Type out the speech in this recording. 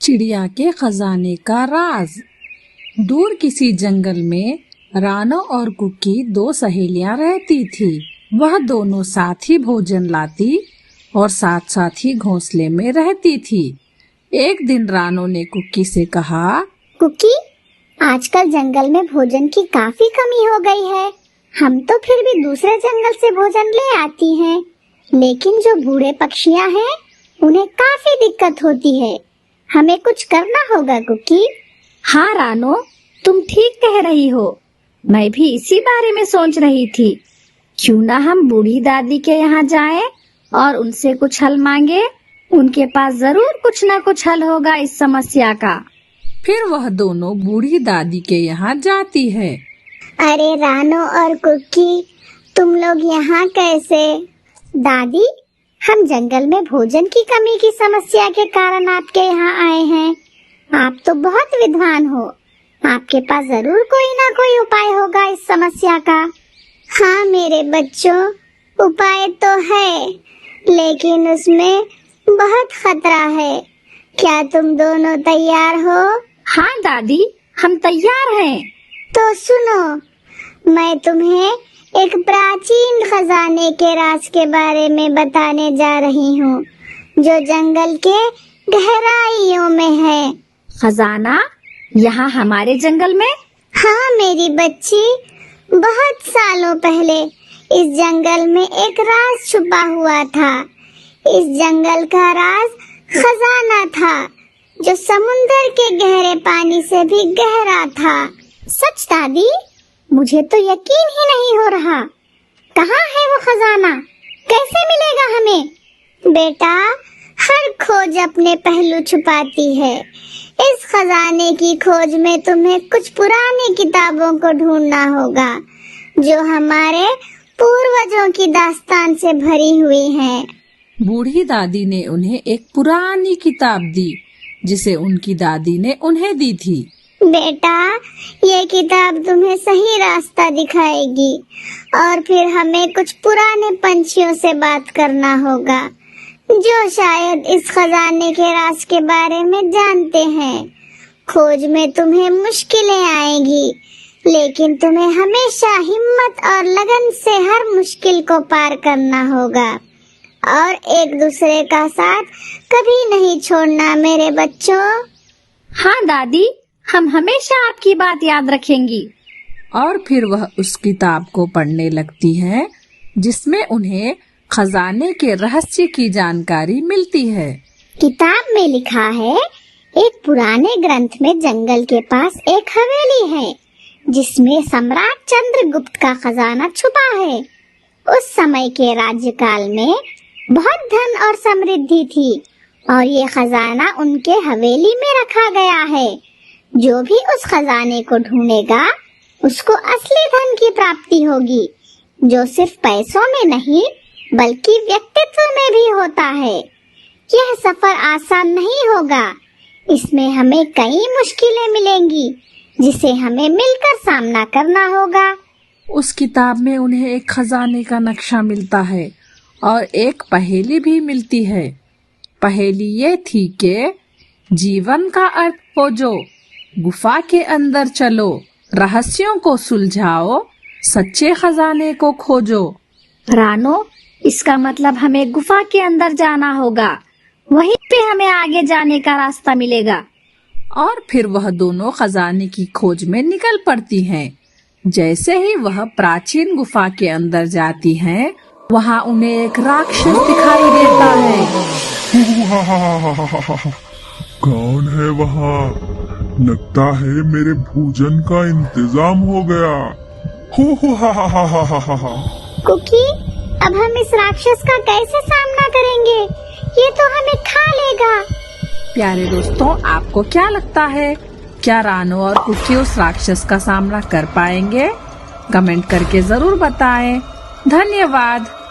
चिड़िया के खजाने का राज। दूर किसी जंगल में रानो और कुकी दो सहेलियां रहती थी। वह दोनों साथ ही भोजन लाती और साथ साथ ही घोंसले में रहती थी। एक दिन रानो ने कुकी से कहा, कुकी, आजकल जंगल में भोजन की काफी कमी हो गई है। हम तो फिर भी दूसरे जंगल से भोजन ले आती हैं, लेकिन जो बूढ़े पक्षियां हैं उन्हें काफी दिक्कत होती है। हमें कुछ करना होगा कुकी। हाँ रानो, तुम ठीक कह रही हो। मैं भी इसी बारे में सोच रही थी। क्यों ना हम बूढ़ी दादी के यहाँ जाएं और उनसे कुछ हल मांगे। उनके पास जरूर कुछ ना कुछ हल होगा इस समस्या का। फिर वह दोनों बूढ़ी दादी के यहाँ जाती है। अरे रानो और कुकी, तुम लोग यहाँ कैसे? दादी, हम जंगल में भोजन की कमी की समस्या के कारण आपके यहाँ आए हैं। आप तो बहुत विद्वान हो, आपके पास जरूर कोई ना कोई उपाय होगा इस समस्या का। हाँ मेरे बच्चों, उपाय तो है, लेकिन उसमें बहुत खतरा है। क्या तुम दोनों तैयार हो? हाँ दादी, हम तैयार हैं। तो सुनो, मैं तुम्हें एक प्राचीन खजाने के राज के बारे में बताने जा रही हूँ, जो जंगल के गहराइयों में है। खजाना? यहाँ हमारे जंगल में? हाँ मेरी बच्ची, बहुत सालों पहले इस जंगल में एक राज छुपा हुआ था। इस जंगल का राज खजाना था, जो समुंदर के गहरे पानी से भी गहरा था। सच दादी, मुझे तो यकीन ही नहीं हो रहा। कहाँ है वो खजाना? कैसे मिलेगा हमें? बेटा, हर खोज अपने पहलू छुपाती है। इस खजाने की खोज में तुम्हें कुछ पुरानी किताबों को ढूंढना होगा, जो हमारे पूर्वजों की दास्तान से भरी हुई हैं। बूढ़ी दादी ने उन्हें एक पुरानी किताब दी, जिसे उनकी दादी ने उन्हें दी थी। बेटा, ये किताब तुम्हें सही रास्ता दिखाएगी और फिर हमें कुछ पुराने पंछियों से बात करना होगा, जो शायद इस खजाने के राज के बारे में जानते हैं। खोज में तुम्हें मुश्किलें आएगी, लेकिन तुम्हें हमेशा हिम्मत और लगन से हर मुश्किल को पार करना होगा और एक दूसरे का साथ कभी नहीं छोड़ना मेरे बच्चों। हाँ दादी, हम हमेशा आपकी बात याद रखेंगी। और फिर वह उस किताब को पढ़ने लगती है, जिसमें उन्हें खजाने के रहस्य की जानकारी मिलती है। किताब में लिखा है, एक पुराने ग्रंथ में जंगल के पास एक हवेली है, जिसमें सम्राट चंद्रगुप्त का खजाना छुपा है। उस समय के राज्यकाल में बहुत धन और समृद्धि थी और ये खजाना उनके हवेली में रखा गया है। जो भी उस खजाने को ढूंढेगा, उसको असली धन की प्राप्ति होगी, जो सिर्फ पैसों में नहीं बल्कि व्यक्तित्व में भी होता है। यह सफर आसान नहीं होगा, इसमें हमें कई मुश्किलें मिलेंगी, जिसे हमें मिलकर सामना करना होगा। उस किताब में उन्हें एक खजाने का नक्शा मिलता है और एक पहेली भी मिलती है। पहेली ये थी कि जीवन का अर्थ खोजो, गुफा के अंदर चलो, रहस्यों को सुलझाओ, सच्चे खजाने को खोजो। रानो, इसका मतलब हमें गुफा के अंदर जाना होगा, वहीं पे हमें आगे जाने का रास्ता मिलेगा। और फिर वह दोनों खजाने की खोज में निकल पड़ती हैं। जैसे ही वह प्राचीन गुफा के अंदर जाती हैं, वहाँ उन्हें एक राक्षस दिखाई देता है। कौन है वहाँ? लगता है मेरे भोजन का इंतजाम हो गया। हो हा। कुकी, अब हम इस राक्षस का कैसे सामना करेंगे? ये तो हमें खा लेगा। प्यारे दोस्तों, आपको क्या लगता है, क्या रानो और कुकी उस राक्षस का सामना कर पाएंगे? कमेंट करके जरूर बताएं। धन्यवाद।